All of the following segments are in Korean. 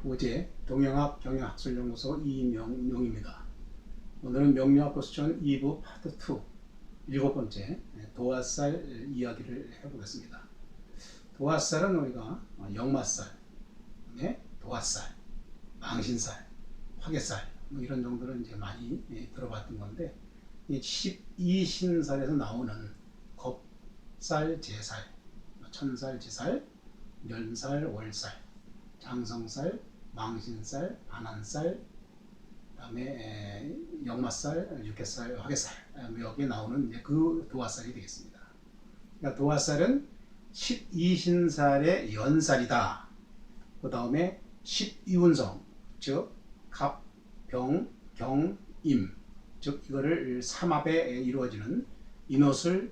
어제 동영학 경영학술연구소 이명용입니다. 오늘은 명료학고수천 2부 파트 2 7번째 도화살 이야기를 해보겠습니다. 도화살은 우리가 역마살, 도화살, 망신살, 화개살 이런 정도는 이제 많이 들어봤던 건데, 이 12신살에서 나오는 겁살, 제살, 천살, 지살, 년살, 월살, 장성살, 망신살, 반한살, 그다음에 역마살, 육개살, 화개살 여기에 나오는 이제 그 도화살이 되겠습니다. 그러니까 도화살은 12신살의 연살이다. 그 다음에 12운성, 즉 갑, 병, 경, 임, 즉 이거를 삼합에 이루어지는 인호술,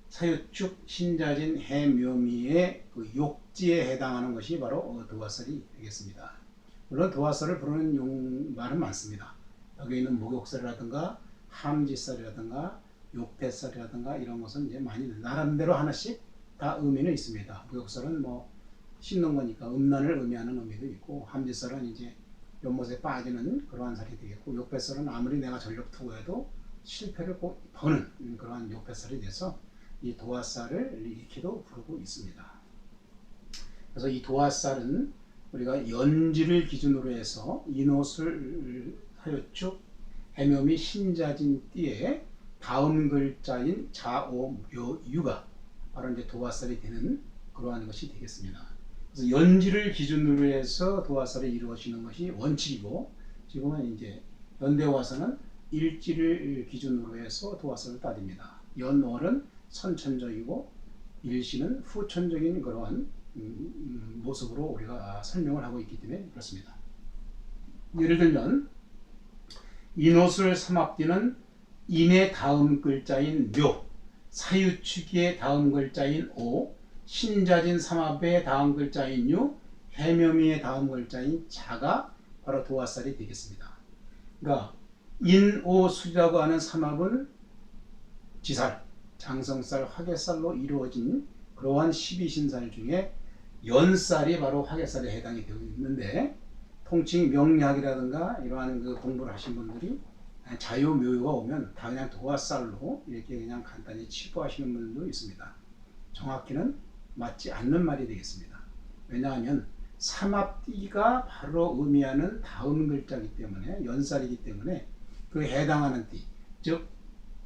사유축, 신자진, 해묘미의 그 욕지에 해당하는 것이 바로 도화살이 되겠습니다. 물론 도화살을 부르는 말은 많습니다. 여기 있는 목욕살이라든가 함지살이라든가 욕패살이라든가 이런 것은 이제 많이 나름대로 하나씩 다 의미는 있습니다. 목욕살은 뭐 씻는 거니까 음란을 의미하는 의미도 있고, 함지살은 이제 연못에 빠지는 그러한 살이 되겠고, 욕패살은 아무리 내가 전력 투구해도 실패를 꼭 버는 그러한 욕패살이 돼서 이 도화살을 이렇게도 부르고 있습니다. 그래서 이 도화살은 우리가 연지를 기준으로 해서 인호술, 사유축, 해묘미, 신자진 띠에 다음 글자인 자오묘유가 바로 이제 도화살이 되는 그러한 것이 되겠습니다. 그래서 연지를 기준으로 해서 도화살이 이루어지는 것이 원칙이고, 지금은 이제 현대화서는 일지를 기준으로 해서 도화살을 따집니다. 연월은 선천적이고 일시는 후천적인 그러한 모습으로 우리가 설명을 하고 있기 때문에 그렇습니다. 예를 들면 인호술 삼합디는 인의 다음 글자인 묘, 사유축의 다음 글자인 오, 신자진 삼합의 다음 글자인 유, 해묘미의 다음 글자인 자가 바로 도화살이 되겠습니다. 그러니까 인오술이라고 하는 삼합은 지살, 장성살, 화개살로 이루어진 그러한 12신살 중에 연살이 바로 화개살에 해당이 되어 있는데, 통칭 명리학이라든가 이러한 그 공부를 하신 분들이 자유묘유가 오면 다 그냥 도화살로 이렇게 그냥 간단히 치부하시는 분들도 있습니다. 정확히는 맞지 않는 말이 되겠습니다. 왜냐하면 삼합띠가 바로 의미하는 다음 글자이기 때문에, 연살이기 때문에 그 해당하는 띠, 즉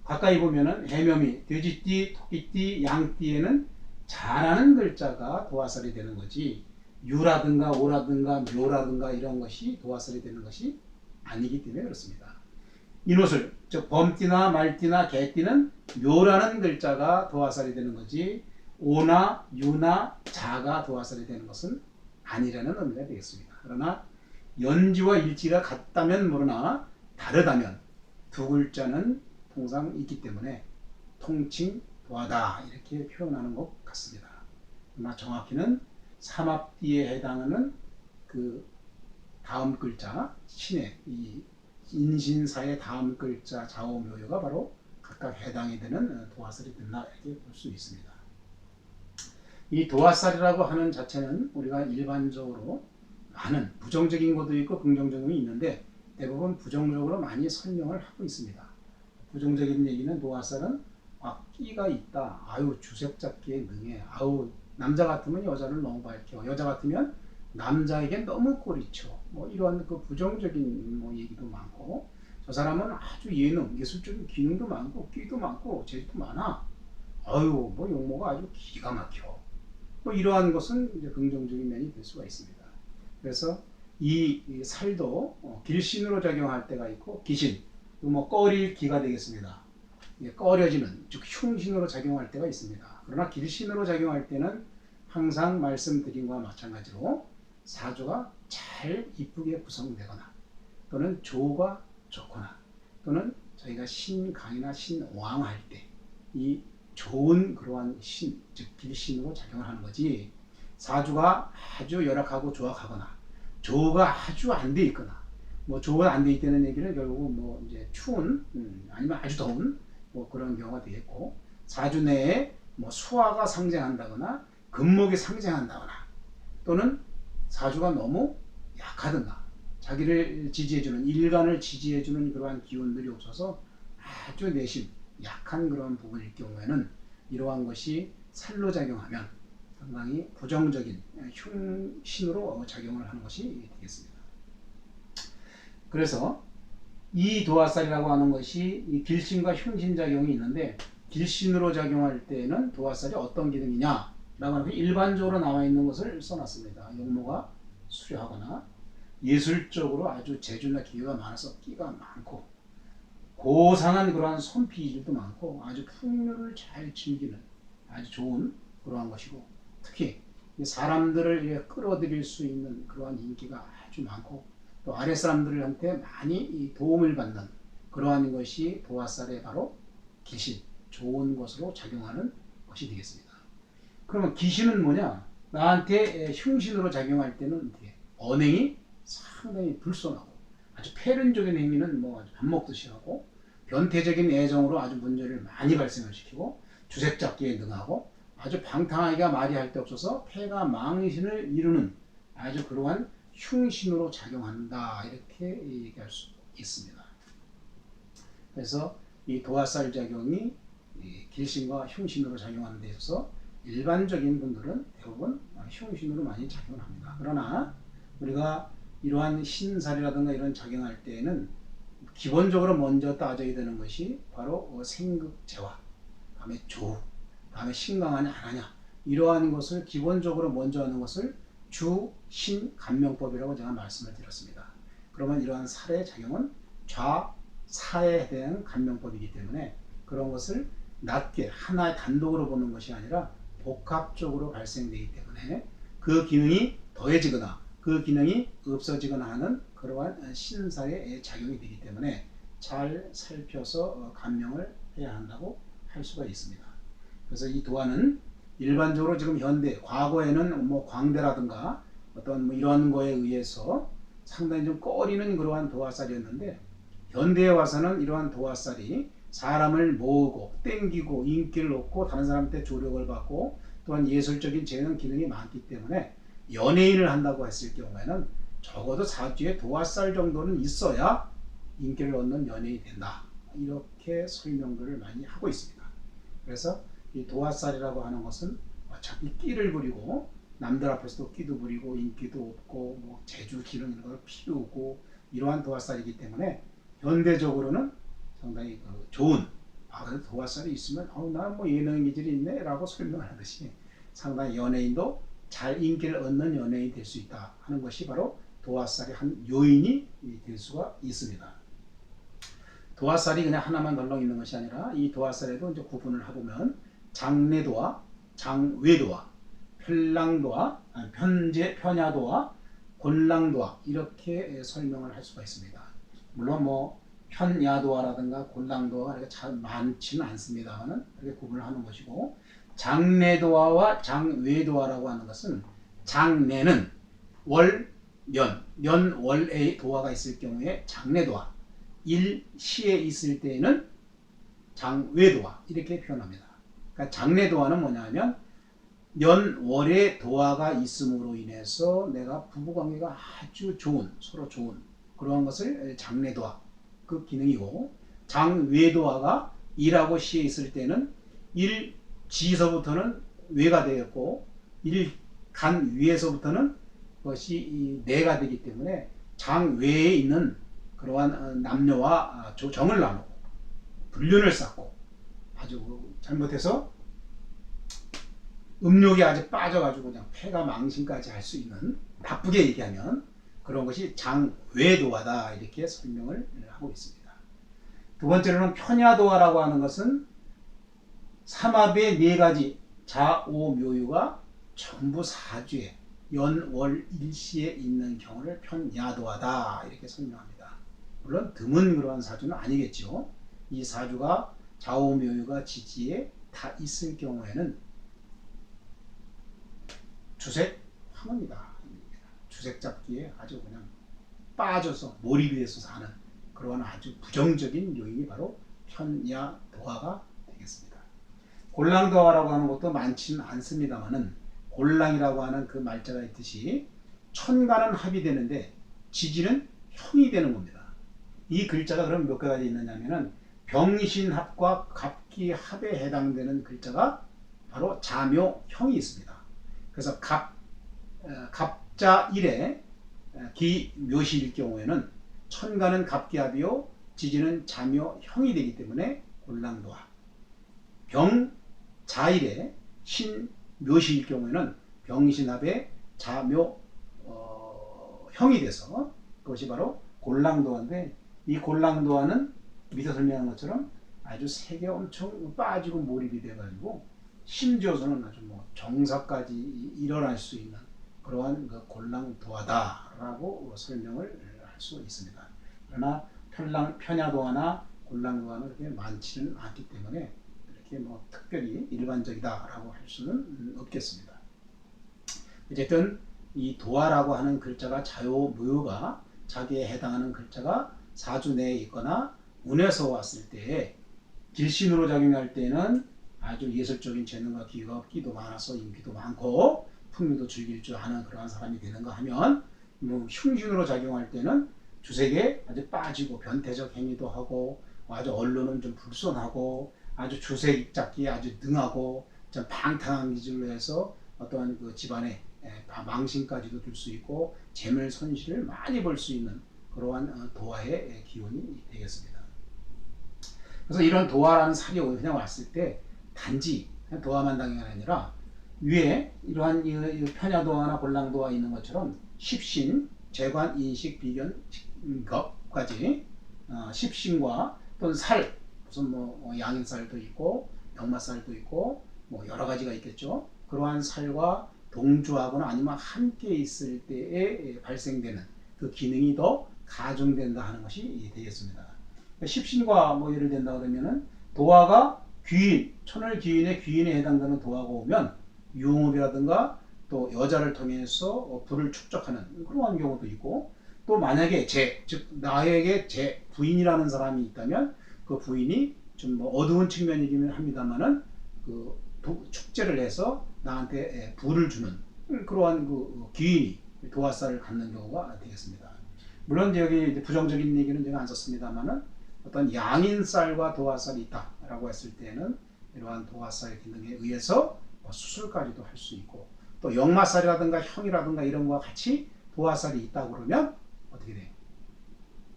가까이 보면은 해묘미, 돼지띠, 토끼띠, 양띠에는 자라는 글자가 도화살이 되는 거지, 유라든가 오라든가 묘라든가 이런 것이 도화살이 되는 것이 아니기 때문에 그렇습니다. 인호술, 즉 범띠나 말띠나 개띠는 묘라는 글자가 도화살이 되는 거지, 오나 유나 자가 도화살이 되는 것은 아니라는 의미가 되겠습니다. 그러나 연지와 일지가 같다면 모르나 다르다면 두 글자는 통상 있기 때문에 통칭 도화다 이렇게 표현하는 것 같습니다. 그러나 정확히는 삼합띠에 해당하는 그 다음 글자 신의 이 인신사의 다음 글자 자오묘유가 바로 각각 해당이 되는 도화살이 된다 이렇게 볼 수 있습니다. 이 도화살이라고 하는 자체는 우리가 일반적으로 많은 부정적인 것도 있고 긍정적인 것도 있는데, 대부분 부정적으로 많이 설명을 하고 있습니다. 부정적인 얘기는 도화살은 끼가 있다, 아유 주색 잡기에 능해, 아유 남자 같으면 여자를 너무 밝혀, 여자 같으면 남자에게 너무 꼬리쳐, 뭐 이런 그 부정적인 뭐 얘기도 많고, 저 사람은 아주 예능, 예술적인 기능도 많고 끼도 많고 재주도 많아, 아유 뭐 용모가 아주 기가 막혀, 뭐 이러한 것은 이제 긍정적인 면이 될 수가 있습니다. 그래서 이 살도 길신으로 작용할 때가 있고, 기신, 뭐 꺼릴 기가 되겠습니다. 꺼려지는, 즉 흉신으로 작용할 때가 있습니다. 그러나 길신으로 작용할 때는 항상 말씀드린 것과 마찬가지로 사주가 잘 이쁘게 구성되거나, 또는 조가 좋거나, 또는 저희가 신강이나 신왕할 때 이 좋은 그러한 신, 즉 길신으로 작용을 하는 거지, 사주가 아주 열악하고 조악하거나 조가 아주 안 돼 있거나, 뭐 조가 안 돼 있다는 얘기는 결국 뭐 이제 추운 아니면 아주 더운 뭐 그런 경우가 되겠고, 사주 내에 뭐 수화가 상징한다거나 금목이 상징한다거나, 또는 사주가 너무 약하든가 자기를 지지해주는 일간을 지지해주는 그러한 기운들이 없어서 아주 내심 약한 그런 부분일 경우에는 이러한 것이 살로 작용하면 상당히 부정적인 흉신으로 작용을 하는 것이 되겠습니다. 그래서 이 도화살이라고 하는 것이 이 길신과 흉신 작용이 있는데 길신으로 작용할 때는 도화살이 어떤 기능이냐 라고 하는 일반적으로 나와 있는 것을 써놨습니다. 용모가 수려하거나 예술적으로 아주 재주나 기회가 많아서 끼가 많고 고상한 그러한 손필도 많고 아주 풍류를 잘 즐기는 아주 좋은 그러한 것이고 특히 사람들을 끌어들일 수 있는 그러한 인기가 아주 많고 또 아랫사람들한테 많이 도움을 받는 그러한 것이 도화살의 바로 기신, 좋은 것으로 작용하는 것이 되겠습니다. 그러면 기신은 뭐냐? 나한테 흉신으로 작용할 때는 언행이 상당히 불손하고 아주 폐륜적인 행위는 뭐 밥 먹듯이 하고 변태적인 애정으로 아주 문제를 많이 발생을 시키고 주색잡기에 능하고 아주 방탕하기가 말이 할 데 없어서 폐가 망신을 이루는 아주 그러한 흉신으로 작용한다 이렇게 얘기할 수 있습니다. 그래서 이 도화살 작용이 길신과 흉신으로 작용하는 데 있어서 일반적인 분들은 대부분 흉신으로 많이 작용을 합니다. 그러나 우리가 이러한 신살이라든가 이런 작용할 때에는 기본적으로 먼저 따져야 되는 것이 바로 생극재화, 다음에 조후, 다음에 신강하냐 안 하냐 이러한 것을 기본적으로 먼저 하는 것을 주신간명법이라고 제가 말씀을 드렸습니다. 그러면 이러한 살의 작용은 좌사에 대한 간명법이기 때문에 그런 것을 낮게 하나의 단독으로 보는 것이 아니라 복합적으로 발생되기 때문에 그 기능이 더해지거나 그 기능이 없어지거나 하는 그러한 신사의 작용이 되기 때문에 잘 살펴서 간명을 해야 한다고 할 수가 있습니다. 그래서 이 도화는 일반적으로 지금 현대, 과거에는 뭐 광대라든가 어떤 뭐 이런 거에 의해서 상당히 좀 꺼리는 그러한 도화살이었는데 현대에 와서는 이러한 도화살이 사람을 모으고 땡기고 인기를 얻고 다른 사람한테 조력을 받고 또한 예술적인 재능 기능이 많기 때문에 연예인을 한다고 했을 경우에는 적어도 사주에 도화살 정도는 있어야 인기를 얻는 연예인이 된다. 이렇게 설명들을 많이 하고 있습니다. 그래서 이 도화살이라고 하는 것은 어차피 끼를 부리고 남들 앞에서도 끼도 부리고 인기도 얻고 뭐 재주 기능 이런 걸 피우고 이러한 도화살이기 때문에 현대적으로는 상당히 좋은 도화살이 있으면 나는 뭐 예능 기질이 있네 라고 설명하듯이 상당히 연예인도 잘 인기를 얻는 연예인이 될 수 있다 하는 것이 바로 도화살의 한 요인이 될 수가 있습니다. 도화살이 그냥 하나만 덜렁 있는 것이 아니라 이 도화살에도 이제 구분을 해보면 장내도화, 장외도화, 편랑도화, 편야도화, 곤랑도화 이렇게 설명을 할 수가 있습니다. 물론 뭐 편야도화라든가 곤랑도화가 이렇게 잘 많지는 않습니다만 이렇게 구분을 하는 것이고 장내도화와 장외도화라고 하는 것은 장내는 월, 월의 도화가 있을 경우에 장내도화, 일시에 있을 때에는 장외도화 이렇게 표현합니다. 그러니까 장내도화는 뭐냐면 월의 도화가 있음으로 인해서 내가 부부관계가 아주 좋은 서로 좋은 그러한 것을 장내도화 그 기능이고 장외도화가 일하고 시에 있을 때는 일지서부터는 외가 되었고 일간 위에서부터는 그것이 내가 되기 때문에 장외에 있는 그러한 남녀와 정을 나누고 불륜을 쌓고 아주 잘못해서 음욕에 아주 빠져가지고 그냥 폐가 망신까지 할 수 있는 나쁘게 얘기하면 그런 것이 장외도화다 이렇게 설명을 하고 있습니다. 두 번째로는 편야도화라고 하는 것은 삼합의 네 가지 자오묘유가 전부 사주에 연월일시에 있는 경우를 편야도화다 이렇게 설명합니다. 물론 드문 그러한 사주는 아니겠죠. 이 사주가 자오묘유가 지지에 다 있을 경우에는 주색 황혼이다. 주색 잡기에 아주 그냥 빠져서 몰입이 돼서 사는 그러한 아주 부정적인 요인이 바로 편야도화가 되겠습니다. 곤랑도화라고 하는 것도 많지는 않습니다만은 곤랑이라고 하는 그 말자가 있듯이 천간은 합이 되는데 지지는 형이 되는 겁니다. 이 글자가 그럼 몇 가지 있느냐면은 병신합과 갑기합에 해당되는 글자가 바로 자묘형이 있습니다. 그래서 갑자 1에 기묘시일 경우에는 천간은 갑기합이요 지지는 자묘형이 되기 때문에 곤랑도화. 병자일에 신묘시일 경우에는 병신합의 자묘 형이 돼서 그것이 바로 곤랑도화인데 이 곤랑도화는 밑에 설명한 것처럼 아주 색에 엄청 빠지고 몰입이 돼가지고 심지어서는 아주 뭐 정사까지 일어날 수 있는 그러한 그 곤랑도화다라고 설명을 할 수 있습니다. 그러나 편야도화나 곤랑도화는 그렇게 많지는 않기 때문에 이렇게 뭐 특별히 일반적이다라고 할 수는 없겠습니다. 어쨌든 이 도화라고 하는 글자가 자요 무효가 자기에 해당하는 글자가 사주 내에 있거나 운에서 왔을 때 길신으로 작용할 때는 아주 예술적인 재능과 기도 많아서 인기도 많고 풍류도 즐길 줄 아는 그러한 사람이 되는가 하면 뭐 흉신으로 작용할 때는 주색에 아주 빠지고 변태적 행위도 하고 아주 언론은 좀 불손하고 아주 주색 잡기에 아주 능하고 좀 방탕한 기질로 해서 어떠한 그 집안의 망신까지도 줄 수 있고 재물 손실을 많이 볼 수 있는 그러한 도화의 기운이 되겠습니다. 그래서 이런 도화라는 살이 그냥 왔을 때 단지 도화만 당연히 아니라 위에 이러한 편야도화나 곤랑도화 있는 것처럼 십신, 재관, 인식, 비견, 겁까지 십신과 또는 살, 무슨 뭐 양인살도 있고 병마살도 있고 뭐 여러 가지가 있겠죠. 그러한 살과 동조하거나 아니면 함께 있을 때에 발생되는 그 기능이 더 가중된다 하는 것이 되겠습니다. 십신과 뭐 예를 든다 그러면은 도화가 귀인, 천을귀인의 귀인에 해당되는 도화가 오면 유흥업이라든가 또 여자를 통해서 부를 축적하는 그러한 경우도 있고 또 만약에 즉 나에게 제 부인이라는 사람이 있다면 그 부인이 좀 뭐 어두운 측면이기는 합니다만은 그 축제를 해서 나한테 부를 주는 그러한 그 귀인이 도화살을 갖는 경우가 되겠습니다. 물론 여기 부정적인 얘기는 제가 안 썼습니다만은 어떤 양인살과 도화살이 있다라고 했을 때는 이러한 도화살 기능에 의해서 수술까지도 할 수 있고 또 역마살이라든가 형이라든가 이런 거와 같이 도화살이 있다 그러면 어떻게 돼?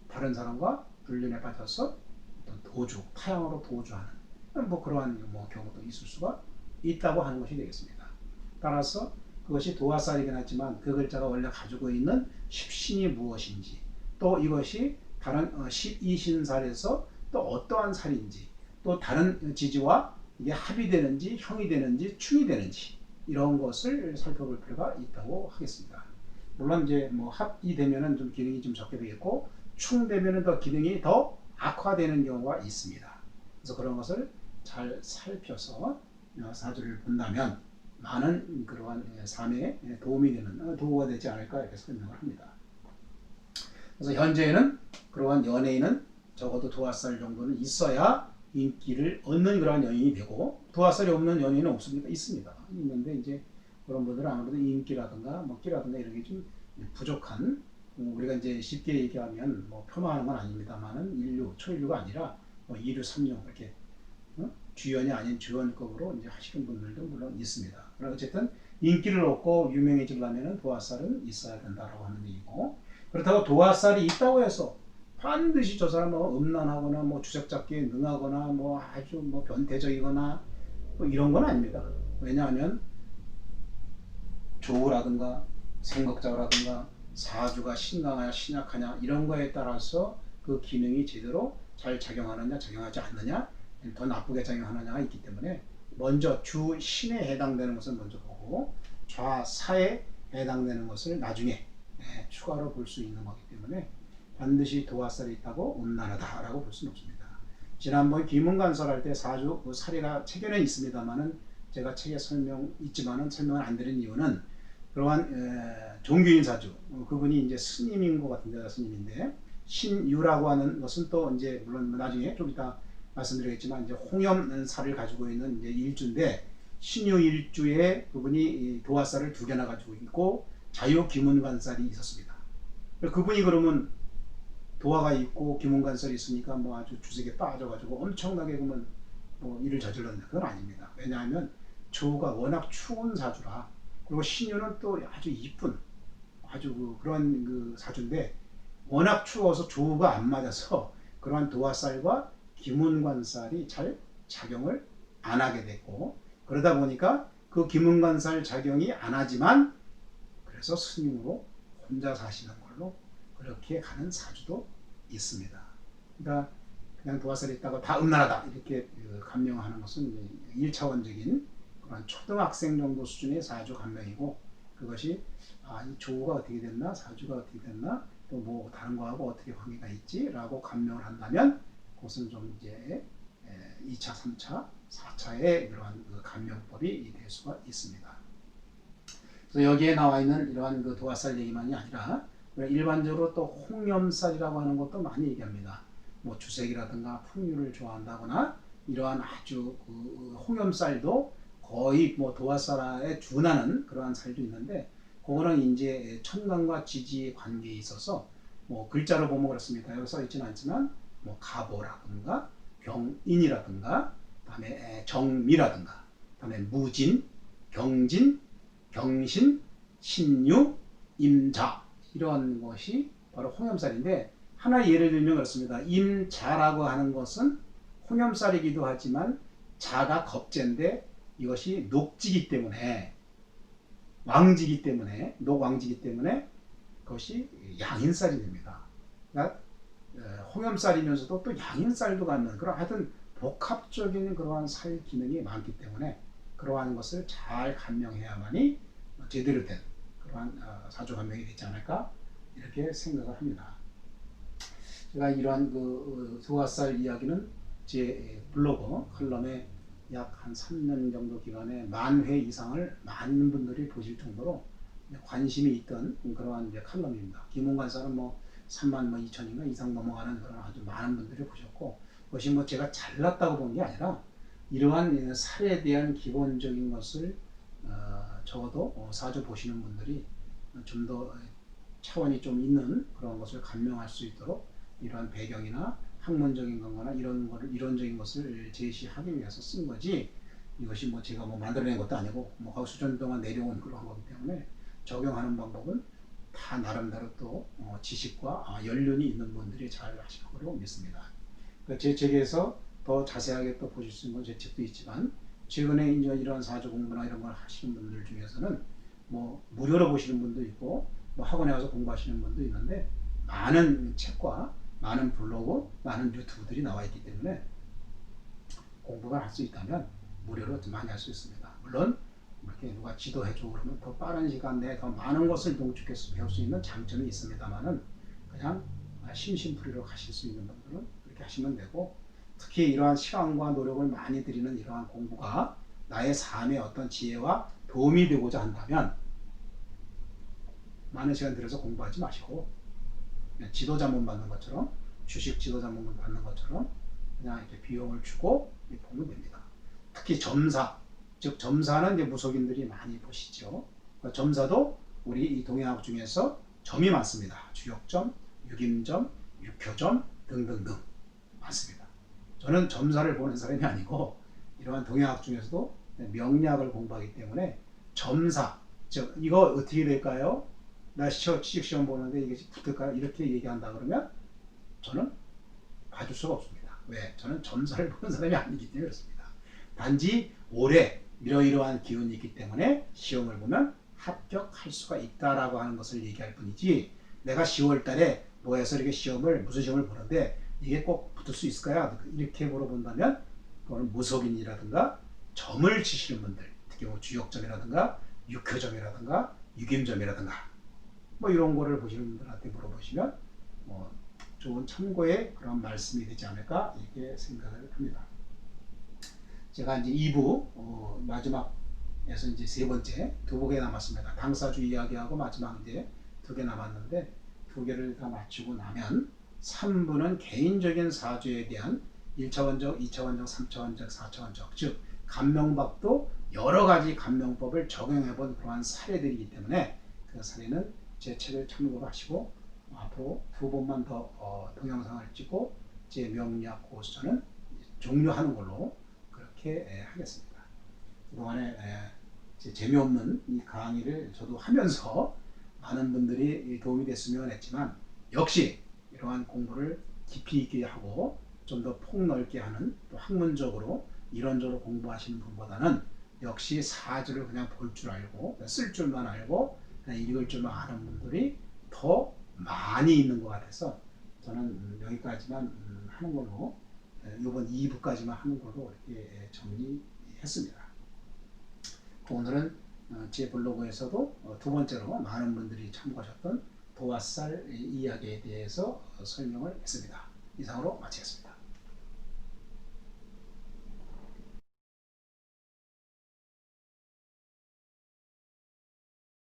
다른 사람과 불륜에 빠져서 어떤 도주, 타향으로 도주하는 뭐 그러한 뭐 경우도 있을 수가 있다고 하는 것이 되겠습니다. 따라서 그것이 도화살이긴 하지만 그 글자가 원래 가지고 있는 십신이 무엇인지 또 이것이 다른 12신살에서 또 어떠한 살인지 또 다른 지지와 이게 합이 되는지 형이 되는지 충이 되는지 이런 것을 살펴볼 필요가 있다고 하겠습니다. 물론 이제 뭐 합이 되면은 좀 기능이 좀 적게 되겠고 충되면은 더 기능이 더 악화되는 경우가 있습니다. 그래서 그런 것을 잘 살펴서 사주를 본다면 많은 그러한 삶에 도움이 되는 도구가 되지 않을까 이렇게 설명을 합니다. 그래서 현재는 그러한 연예인은 적어도 도화살 정도는 있어야 인기를 얻는 그러한 연예인이 되고 도화살이 없는 연예인은 없습니까? 있습니다. 있는데 이제 그런 분들은 아무래도 인기라든가 먹기라든가 이런 게 좀 부족한 우리가 이제 쉽게 얘기하면 뭐 폄하하는 건 아닙니다만은 인류, 초인류가 아니라 뭐 2류, 3류 이렇게 주연이 아닌 주연급으로 이제 하시는 분들도 물론 있습니다. 그러나 어쨌든 인기를 얻고 유명해지려면 도화살은 있어야 된다라고 하는 얘기고 그렇다고 도화살이 있다고 해서 반드시 저 사람은 음란하거나 뭐 주색잡기에 능하거나 뭐 아주 뭐 변태적이거나 뭐 이런 건 아닙니다. 왜냐하면 조우라든가 생극자라든가 사주가 신강하냐 신약하냐 이런 거에 따라서 그 기능이 제대로 잘 작용하느냐 작용하지 않느냐 더 나쁘게 작용하느냐가 있기 때문에 먼저 주 신에 해당되는 것을 먼저 보고 좌사에 해당되는 것을 나중에 추가로 볼 수 있는 거기 때문에 반드시 도화살이 있다고 음란하다라고 볼 수는 없습니다. 지난번 귀문간설 때 사주 그 사례가 책에는 있습니다만은 제가 책에 있지만은 설명을 안 드린 이유는 그러한 종교인 사주 그분이 이제 스님인 것 같은데 스님인데 신유라고 하는 것은 또 이제 물론 나중에 좀 이따 말씀드리겠지만 이제 홍염살을 가지고 있는 이제 일주인데 신유 일주에 그분이 도화살을 2개나 가지고 있고 자유기문관살이 있었습니다. 그분이 그러면 도화가 있고 기문관살이 있으니까 뭐 아주 주색에 빠져가지고 엄청나게 그러면 뭐 일을 저질렀는데 그건 아닙니다. 왜냐하면 조가 워낙 추운 사주라, 그리고 신유는 또 아주 이쁜 아주 그런 그 사주인데 워낙 추워서 조가 안 맞아서 그러한 도화살과 기문관살이 잘 작용을 안 하게 됐고, 그러다 보니까 그 기문관살 작용이 안 하지만 그래서 스님으로 혼자 사시는 걸로 그렇게 가는 사주도 있습니다. 그러니까 그냥 도화살이 있다고 다 음란하다 이렇게 감명하는 것은 1차원적인 그런 초등학생 정도 수준의 사주 감명이고, 그것이 이 조가 어떻게 됐나, 사주가 어떻게 됐나, 또 뭐 다른 거하고 어떻게 관계가 있지라고 감명을 한다면 그것은 좀 이제 2차, 3차, 4차의 그러한 그 감명법이 될 수가 있습니다. 그래서 여기에 나와 있는 이러한 그 도화살 얘기만이 아니라 일반적으로 또 홍염살이라고 하는 것도 많이 얘기합니다. 뭐 주색이라든가 풍류를 좋아한다거나 이러한 아주 그 홍염살도 거의 뭐 도화살에 준하는 그러한 살도 있는데, 그거는 이제 천간과 지지의 관계에 있어서 뭐 글자로 보면 그렇습니다. 여기 써 있지는 않지만 뭐 가보라든가 병인이라든가 그다음에 정미라든가 그다음에 무진, 경진, 경신, 신유, 임자 이런 것이 바로 홍염살인데, 하나 예를 들면 그렇습니다. 임자라고 하는 것은 홍염살이기도 하지만 자가 겁재인데 이것이 녹지기 때문에 왕지기 때문에 녹왕지기 때문에 그것이 양인살이 됩니다. 그러니까 홍염살이면서도 또 양인살도 갖는 그런 하여튼 복합적인 그러한 살 기능이 많기 때문에 그러한 것을 잘 감명해야만이 제대로 된 그러한 사주 감명이 되지 않을까 이렇게 생각을 합니다. 제가 이러한 그 도화살 이야기는 제 블로그 컬럼에 약 한 3년 정도 기간에 10,000회 이상을 많은 분들이 보실 정도로 관심이 있던 그러한 이제 칼럼입니다. 기문관살은 뭐 32,000인가 이상 넘어가는 그런 아주 많은 분들이 보셨고, 그것이 뭐 제가 잘났다고 본 게 아니라 이러한 살에 대한 기본적인 것을 적어도 사주 보시는 분들이 좀 더 차원이 좀 있는 그런 것을 감명할 수 있도록 이러한 배경이나 학문적인 건거나 이런 거를 이론적인 것을 제시하기 위해서 쓴 거지, 이것이 뭐 제가 뭐 만들어낸 것도 아니고 뭐 수천 동안 내려온 그런 거기 때문에 적용하는 방법은 다 나름대로 또 지식과 연륜이 있는 분들이 잘 하실 거라고 믿습니다. 제 책에서 더 자세하게 또 보실 수 있는 제 책도 있지만, 최근에 이제 이런 사주 공부나 이런 걸 하시는 분들 중에서는 뭐 무료로 보시는 분도 있고 뭐 학원에 가서 공부하시는 분도 있는데, 많은 책과 많은 블로그, 많은 유튜브들이 나와 있기 때문에 공부가 할 수 있다면 무료로 많이 할 수 있습니다. 물론 이렇게 누가 지도해주고 그러면 더 빠른 시간 내에 더 많은 것을 농축해서 배울 수 있는 장점이 있습니다만은, 그냥 심심풀이로 가실 수 있는 분들은 그렇게 하시면 되고, 특히 이러한 시간과 노력을 많이 들이는 이러한 공부가 나의 삶의 어떤 지혜와 도움이 되고자 한다면 많은 시간 들여서 공부하지 마시고 지도자 문 받는 것처럼, 주식 지도자 문 받는 것처럼 그냥 이렇게 비용을 주고 보면 됩니다. 특히 점사, 즉 점사는 이제 무속인들이 많이 보시죠. 그러니까 점사도 우리 이 동양학 중에서 점이 많습니다. 주역점, 육임점, 육효점 등등등 많습니다. 저는 점사를 보는 사람이 아니고 이러한 동양학 중에서도 명리학을 공부하기 때문에 점사, 즉 이거 어떻게 될까요? 나 취직시험 보는데 이게 붙을까요? 이렇게 얘기한다 그러면 저는 봐줄 수가 없습니다. 왜? 저는 점사를 보는 사람이 아니기 때문에 그렇습니다. 단지 올해 이러이러한 기운이 있기 때문에 시험을 보면 합격할 수가 있다라고 하는 것을 얘기할 뿐이지, 내가 10월 달에 뭐 해서 이렇게 무슨 시험을 보는데 이게 꼭 붙을 수 있을까요? 이렇게 물어본다면 그거는 무속인이라든가 점을 치시는 분들, 특히 뭐 주역점이라든가 육효점이라든가 육임점이라든가 뭐 이런 거를 보시는 분들한테 물어보시면 좋은 참고의 그런 말씀이 되지 않을까 이렇게 생각을 합니다. 제가 이제 2부 마지막에서 이제 세 번째 2개 남았습니다. 당사주 이야기하고 마지막 이제 2개 남았는데 2개를 다 마치고 나면 3부는 개인적인 사주에 대한 1차원적, 2차원적, 3차원적, 4차원적, 즉 감명법도 여러 가지 감명법을 적용해 본 그러한 사례들이기 때문에 그 사례는 제 책을 참고로 하시고 앞으로 2번만 더 동영상을 찍고 제 명리학 고수전은 종료하는 걸로 그렇게 하겠습니다. 그동안에 재미없는 이 강의를 저도 하면서 많은 분들이 도움이 됐으면 했지만 역시 이러한 공부를 깊이 있게 하고 좀 더 폭넓게 하는 또 학문적으로 이론적으로 공부하시는 분보다는 역시 사주를 그냥 볼 줄 알고 쓸 줄만 알고 그냥 읽을 줄만 아는 분들이 더 많이 있는 것 같아서 저는 여기까지만 하는 걸로 이번 2부까지만 하는 걸로 이렇게 정리했습니다. 오늘은 제 블로그에서도 2번째로 많은 분들이 참고하셨던 도화살 이야기에 대해서 설명을 했습니다. 이상으로 마치겠습니다.